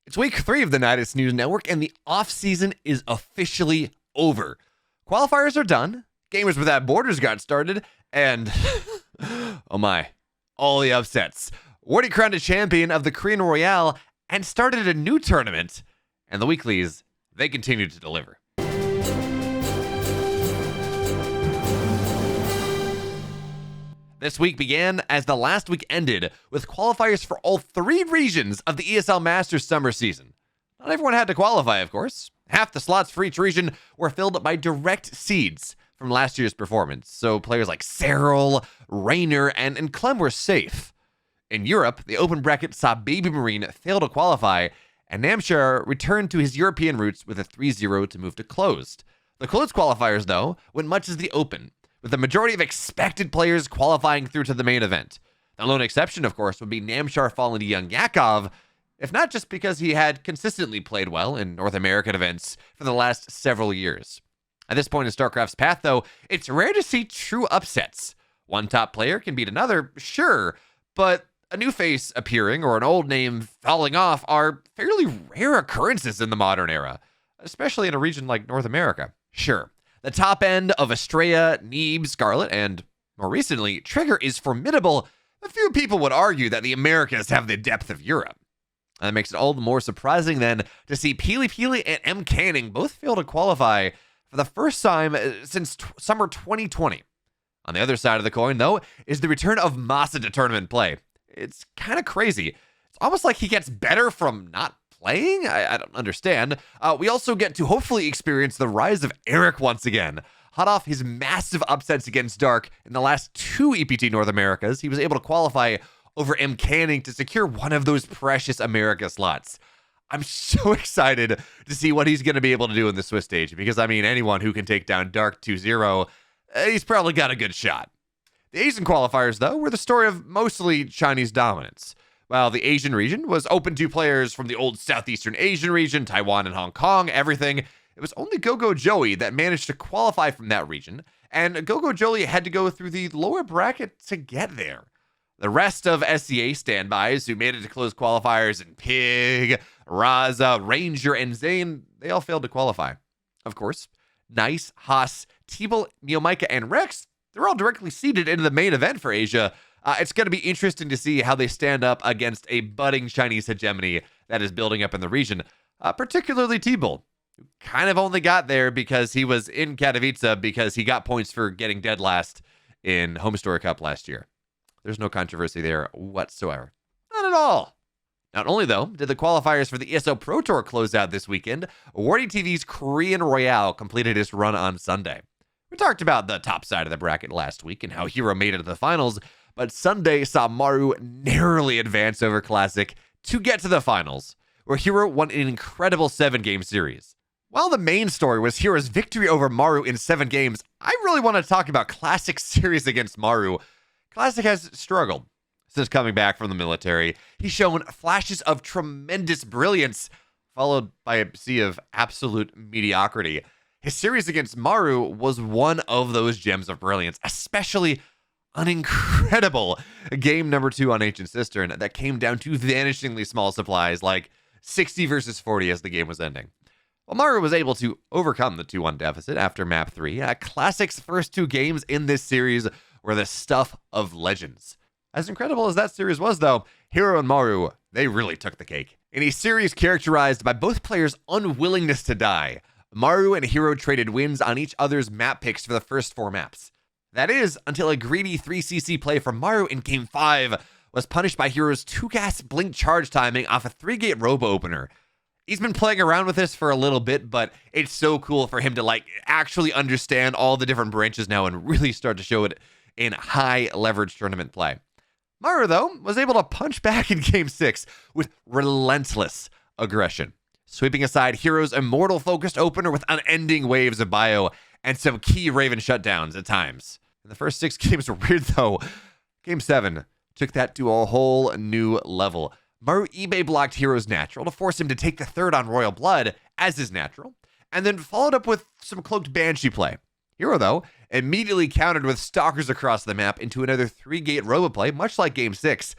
It's week 3 of the Nydus News Network, and the offseason is officially over. Qualifiers are done, Gamers Without Borders got started, and oh my, all the upsets. Wardy crowned a champion of the Korean Royale and started a new tournament, and the weeklies, they continue to deliver. This week began as the last week ended with qualifiers for all 3 regions of the ESL Masters summer season. Not everyone had to qualify, of course. Half the slots for each region were filled by direct seeds from last year's performance, so players like Cyril, Reynor, and Clem were safe. In Europe, the open bracket saw Baby Marine fail to qualify, and Namshar returned to his European roots with a 3-0 to move to closed. The closed qualifiers, though, went much as the open, with the majority of expected players qualifying through to the main event. The lone exception, of course, would be Namshar falling to Young Yakov, if not just because he had consistently played well in North American events for the last several years. At this point in Starcraft's path, though, it's rare to see true upsets. One top player can beat another, sure, but a new face appearing or an old name falling off are fairly rare occurrences in the modern era, especially in a region like North America. Sure, the top end of Estrella, Neeb, Scarlet, and more recently, Trigger is formidable. A few people would argue that the Americas have the depth of Europe. And that makes it all the more surprising then to see Peely Peely and M. Canning both fail to qualify for the first time since summer 2020. On the other side of the coin, though, is the return of Masa to tournament play. It's kind of crazy. It's almost like he gets better from not playing? I don't understand. We also get to hopefully experience the rise of Erik once again. Hot off his massive upsets against Dark in the last 2 EPT North Americas, he was able to qualify over M. Canning to secure one of those precious America slots. I'm so excited to see what he's going to be able to do in the Swiss stage, because, I mean, anyone who can take down Dark 2-0, he's probably got a good shot. The Asian qualifiers, though, were the story of mostly Chinese dominance. While the Asian region was open to players from the old Southeastern Asian region, Taiwan and Hong Kong, everything, it was only Gogo Joey that managed to qualify from that region, and Gogo Joey had to go through the lower bracket to get there. The rest of SCA standbys who made it to close qualifiers in Pig, Raza, Ranger, and Zane, they all failed to qualify. Of course, Nice, Haas, Teeble, Neomika, and Rex, they're all directly seeded into the main event for Asia. It's going to be interesting to see how they stand up against a budding Chinese hegemony that is building up in the region, particularly Teeble, who kind of only got there because he was in Katowice because he got points for getting dead last in Home Story Cup last year. There's no controversy there whatsoever. Not at all. Not only, though, did the qualifiers for the ESL Pro Tour close out this weekend, WardiTV's Korean Royale completed its run on Sunday. We talked about the top side of the bracket last week and how Hero made it to the finals, but Sunday saw Maru narrowly advance over Classic to get to the finals, where Hero won an incredible 7-game series. While the main story was Hero's victory over Maru in 7 games, I really want to talk about Classic's series against Maru. Classic has struggled since coming back from the military. He's shown flashes of tremendous brilliance, followed by a sea of absolute mediocrity. His series against Maru was one of those gems of brilliance, especially an incredible game number 2 on Ancient Cistern that came down to vanishingly small supplies, like 60 versus 40 as the game was ending. While Maru was able to overcome the 2-1 deficit after map 3, Classic's first 2 games in this series were the stuff of legends. As incredible as that series was, though, Hero and Maru, they really took the cake. In a series characterized by both players' unwillingness to die, Maru and Hero traded wins on each other's map picks for the first 4 maps. That is, until a greedy 3cc play from Maru in Game 5 was punished by Hero's 2-gas blink charge timing off a 3-gate robo opener. He's been playing around with this for a little bit, but it's so cool for him to actually understand all the different branches now and really start to show it in high leverage tournament play. Maru, though, was able to punch back in Game 6 with relentless aggression, sweeping aside Hero's immortal-focused opener with unending waves of bio and some key Raven shutdowns at times. And the first 6 games were weird, though. Game 7 took that to a whole new level. Maru eBay blocked Hero's natural to force him to take the 3rd on Royal Blood as his natural, and then followed up with some cloaked Banshee play. Hero, though, immediately countered with Stalkers across the map into another 3-gate robo play, much like Game 6,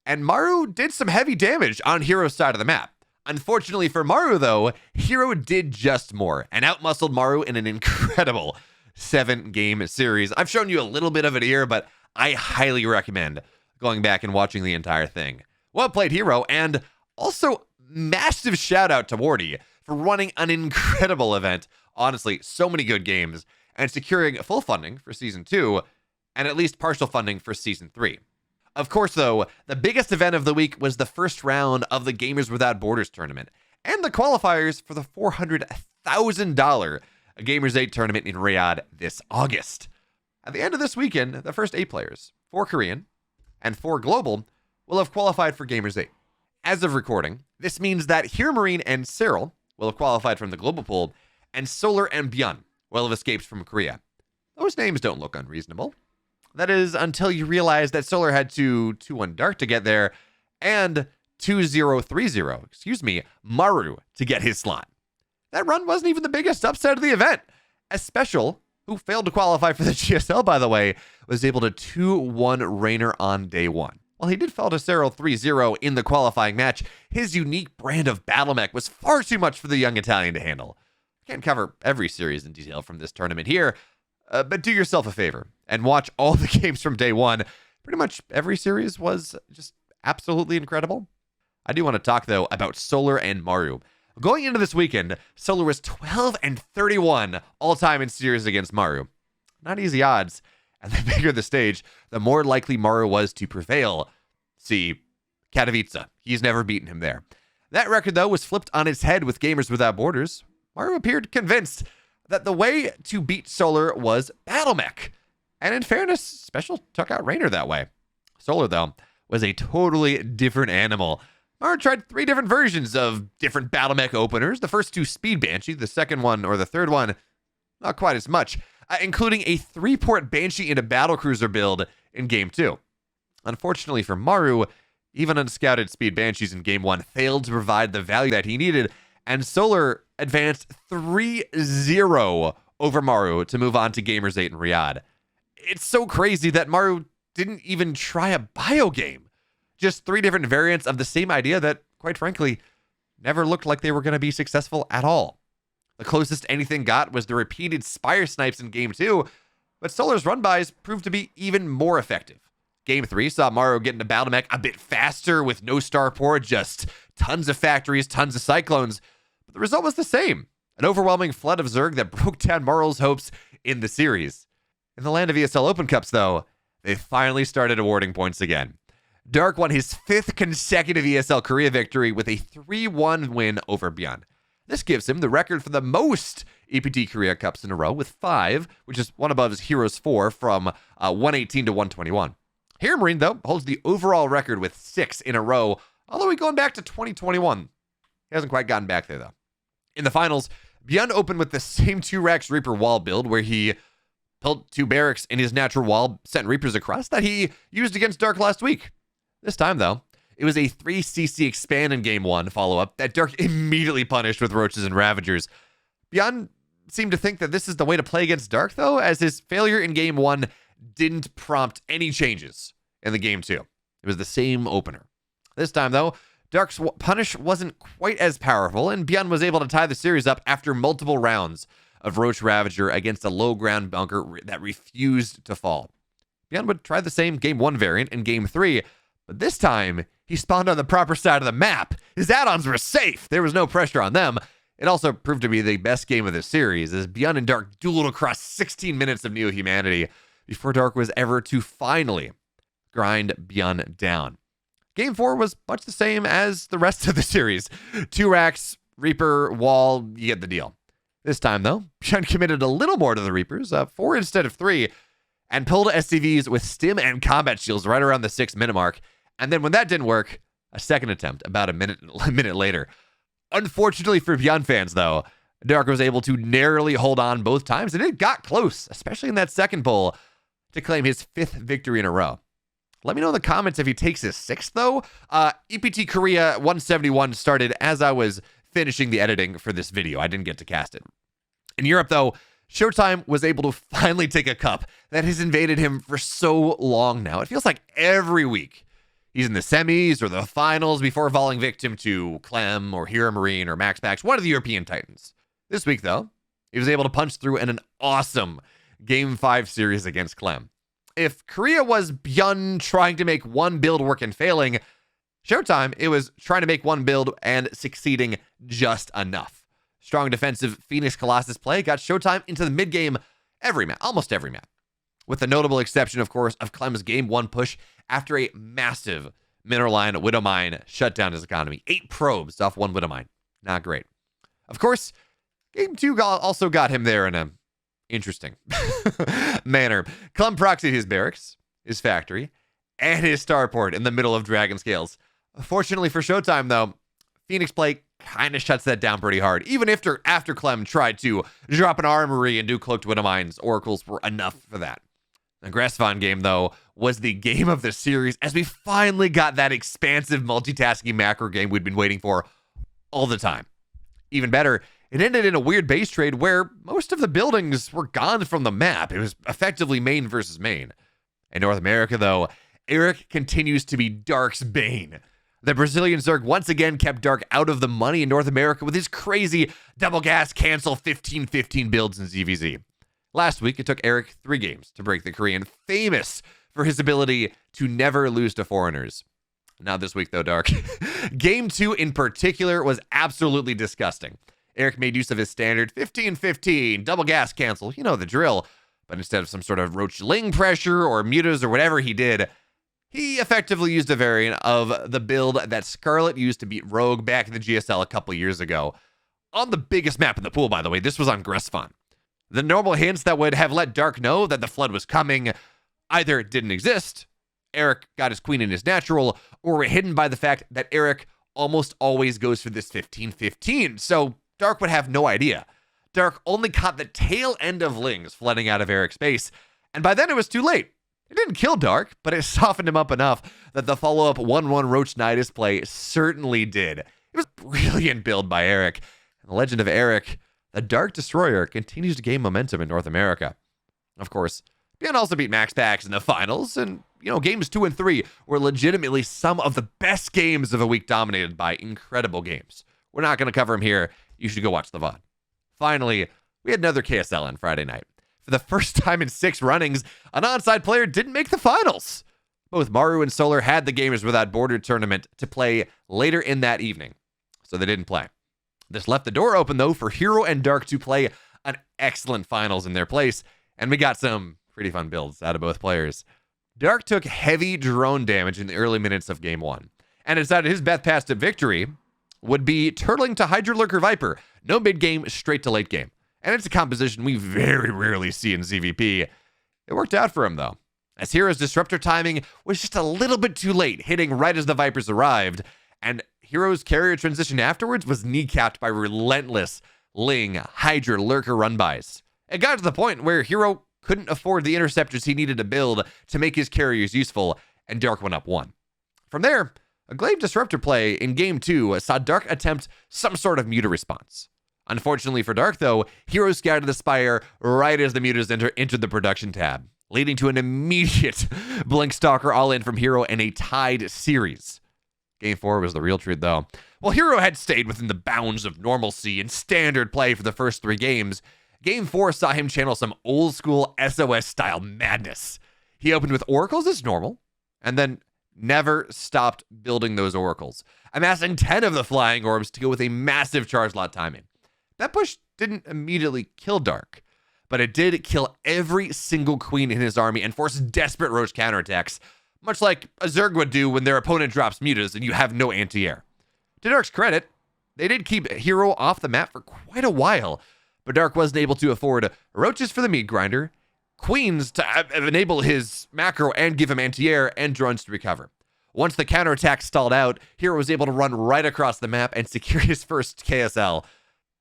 and Maru did some heavy damage on Hero's side of the map. Unfortunately for Maru, though, Hero did just more and outmuscled Maru in an incredible 7-game series. I've shown you a little bit of it here, but I highly recommend going back and watching the entire thing. Well played, Hero, and also massive shout out to Wardy for running an incredible event. Honestly, so many good games, and securing full funding for Season 2, and at least partial funding for Season 3. Of course, though, the biggest event of the week was the first round of the Gamers Without Borders tournament, and the qualifiers for the $400,000 Gamers 8 tournament in Riyadh this August. At the end of this weekend, the first 8 players, 4 Korean and 4 global, will have qualified for Gamers 8. As of recording, this means that Here Marine and Cyril will have qualified from the global pool, and Solar and Byun will have escaped from Korea. Those names don't look unreasonable. That is until you realize that Solar had to 2-1 Dark to get there, and 2-0-3-0, Maru to get his slot. That run wasn't even the biggest upset of the event. A special, who failed to qualify for the GSL, by the way, was able to 2-1 Reynor on day 1. While he did fall to Cyril 3-0 in the qualifying match, his unique brand of battle mech was far too much for the young Italian to handle. Can't cover every series in detail from this tournament here, but do yourself a favor and watch all the games from day 1. Pretty much every series was just absolutely incredible. I do want to talk, though, about Solar and Maru. Going into this weekend, Solar was 12-31 all-time in series against Maru. Not easy odds, and the bigger the stage, the more likely Maru was to prevail. See Katowice. He's never beaten him there. That record, though, was flipped on its head with Gamers Without Borders. Maru appeared convinced that the way to beat Solar was battle mech. And in fairness, Special took out Reynor that way. Solar, though, was a totally different animal. Maru tried 3 different versions of different battle mech openers. The first 2 Speed Banshee, the second one, or the third one, not quite as much, including a 3-port Banshee into Battlecruiser build in Game 2. Unfortunately for Maru, even unscouted Speed Banshees in Game 1 failed to provide the value that he needed, and Solar advanced 3-0 over Maru to move on to Gamers 8 in Riyadh. It's so crazy that Maru didn't even try a bio game. Just 3 different variants of the same idea that, quite frankly, never looked like they were going to be successful at all. The closest anything got was the repeated Spire Snipes in Game 2, but Solar's run-bys proved to be even more effective. Game 3 saw Maru get into battle mech a bit faster with no starport, just tons of factories, tons of cyclones, but the result was the same. An overwhelming flood of Zerg that broke down Maru's hopes in the series. In the land of ESL Open Cups, though, they finally started awarding points again. Dark won his 5th consecutive ESL Korea victory with a 3-1 win over Byun. This gives him the record for the most EPT Korea Cups in a row with 5, which is one above his Heroes 4 from 118 to 121. Here Marine, though, holds the overall record with 6 in a row, all the way going back to 2021. He hasn't quite gotten back there, though. In the finals, Byun opened with the same 2-Rax Reaper wall build, where he pulled 2 barracks in his natural wall, sent Reapers across, that he used against Dark last week. This time, though, it was a 3cc expand in Game 1 follow-up that Dark immediately punished with Roaches and Ravagers. Byun seemed to think that this is the way to play against Dark, though, as his failure in Game 1 didn't prompt any changes in the Game 2. It was the same opener. This time, though, Dark's punish wasn't quite as powerful, and Byun was able to tie the series up after multiple rounds of Roach Ravager against a low ground bunker that refused to fall. Byun would try the same Game 1 variant in Game 3, but this time, he spawned on the proper side of the map. His add-ons were safe. There was no pressure on them. It also proved to be the best game of the series, as Byun and Dark dueled across 16 minutes of neo-humanity before Dark was ever to finally grind Byun down. Game 4 was much the same as the rest of the series. 2 racks, Reaper, Wall, you get the deal. This time, though, Byun committed a little more to the Reapers, 4 instead of 3, and pulled SCVs with stim and combat shields right around the 6-minute mark. And then when that didn't work, a second attempt about a minute later. Unfortunately for Byun fans, though, Dark was able to narrowly hold on both times, and it got close, especially in that second pull, to claim his 5th victory in a row. Let me know in the comments if he takes his 6th, though. EPT Korea 171 started as I was finishing the editing for this video. I didn't get to cast it. In Europe, though, Showtime was able to finally take a cup that has invaded him for so long now. It feels like every week He's in the semis or the finals before falling victim to Clem or Hero Marine or Max Pax, one of the European Titans. This week, though, he was able to punch through in an awesome Game 5 series against Clem. If Korea was beyond trying to make one build work and failing, Showtime, it was trying to make one build and succeeding just enough. Strong defensive Phoenix Colossus play got Showtime into the mid-game almost every map. With the notable exception, of course, of Clem's Game 1 push after a massive Mineral Line Widow Mine shut down his economy. 8 probes off 1 Widow Mine. Not great. Of course, Game 2 also got him there in a interesting manner. Clem proxied his barracks, his factory, and his starport in the middle of Dragon Scales. Fortunately for Showtime, though, Phoenix play kind of shuts that down pretty hard. Even after Clem tried to drop an armory and do cloaked Widow Mines, oracles were enough for that. The Gressvan game, though, was the game of the series as we finally got that expansive multitasking macro game we'd been waiting for all the time. Even better, it ended in a weird base trade where most of the buildings were gone from the map. It was effectively main versus main. In North America, though, Erik continues to be Dark's bane. The Brazilian Zerg once again kept Dark out of the money in North America with his crazy double gas cancel 15-15 builds in ZVZ. Last week, it took Erik 3 games to break the Korean, famous for his ability to never lose to foreigners. Not this week, though, Dark. Game 2 in particular was absolutely disgusting. Erik made use of his standard 15-15 double gas cancel, you know the drill, but instead of some sort of Roach Ling pressure or mutas or whatever he did, he effectively used a variant of the build that Scarlet used to beat Rogue back in the GSL a couple years ago. On the biggest map in the pool, by the way, this was on Gressvan. The normal hints that would have let Dark know that the flood was coming either didn't exist, Erik got his queen in his natural, or were hidden by the fact that Erik almost always goes for this 15-15, so Dark would have no idea. Dark only caught the tail end of Lings flooding out of Erik's base, and by then it was too late. It didn't kill Dark, but it softened him up enough that the follow-up 1-1 Roach Nydus play certainly did. It was a brilliant build by Erik, and the legend of Erik, the Dark Destroyer, continues to gain momentum in North America. Of course, Beyond also beat Max Pax in the finals, and, games 2 and 3 were legitimately some of the best games of a week dominated by incredible games. We're not going to cover them here. You should go watch the VOD. Finally, we had another KSL on Friday night. For the first time in 6 runnings, an onside player didn't make the finals. Both Maru and Solar had the Gamers Without Border tournament to play later in that evening, so they didn't play. This left the door open, though, for Hero and Dark to play an excellent finals in their place, and we got some pretty fun builds out of both players. Dark took heavy drone damage in the early minutes of Game 1, and decided his best path to victory would be turtling to Hydra Lurker Viper, no mid-game, straight to late game. And it's a composition we very rarely see in ZVP. It worked out for him, though, as Hero's disruptor timing was just a little bit too late, hitting right as the Vipers arrived, and Hero's carrier transition afterwards was kneecapped by relentless Ling Hydra Lurker run-bys. It got to the point where Hero couldn't afford the interceptors he needed to build to make his carriers useful, and Dark went up 1. From there, a Glaive Disruptor play in Game 2 saw Dark attempt some sort of muta response. Unfortunately for Dark, though, Hero scouted the Spire right as the mutas entered the production tab, leading to an immediate Blink Stalker all-in from Hero in a tied series. Game 4 was the real treat, though. While Hero had stayed within the bounds of normalcy and standard play for the first 3 games, Game 4 saw him channel some old-school SOS-style madness. He opened with Oracles as normal, and then never stopped building those Oracles, amassing 10 of the Flying Orbs to go with a massive charge lot timing. That push didn't immediately kill Dark, but it did kill every single queen in his army and force desperate Roach counterattacks, much like a Zerg would do when their opponent drops mutas and you have no anti-air. To Dark's credit, they did keep Hero off the map for quite a while, but Dark wasn't able to afford Roaches for the meat grinder, Queens to enable his macro and give him anti-air, and drones to recover. Once the counterattack stalled out, Hero was able to run right across the map and secure his first KSL.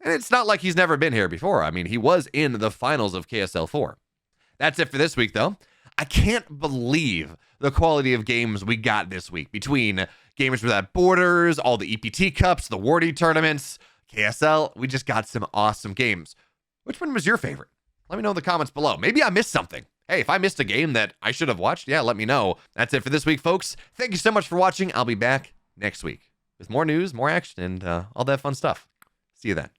And it's not like he's never been here before. I mean, he was in the finals of KSL 4. That's it for this week, though. I can't believe the quality of games we got this week between Gamers Without Borders, all the EPT Cups, the WardiTV tournaments, KSL. We just got some awesome games. Which one was your favorite? Let me know in the comments below. Maybe I missed something, hey, if I missed a game that I should have watched, yeah, let me know. That's it for this week, folks. Thank you so much for watching. I'll be back next week with more news, more action, and all that fun stuff. See you then.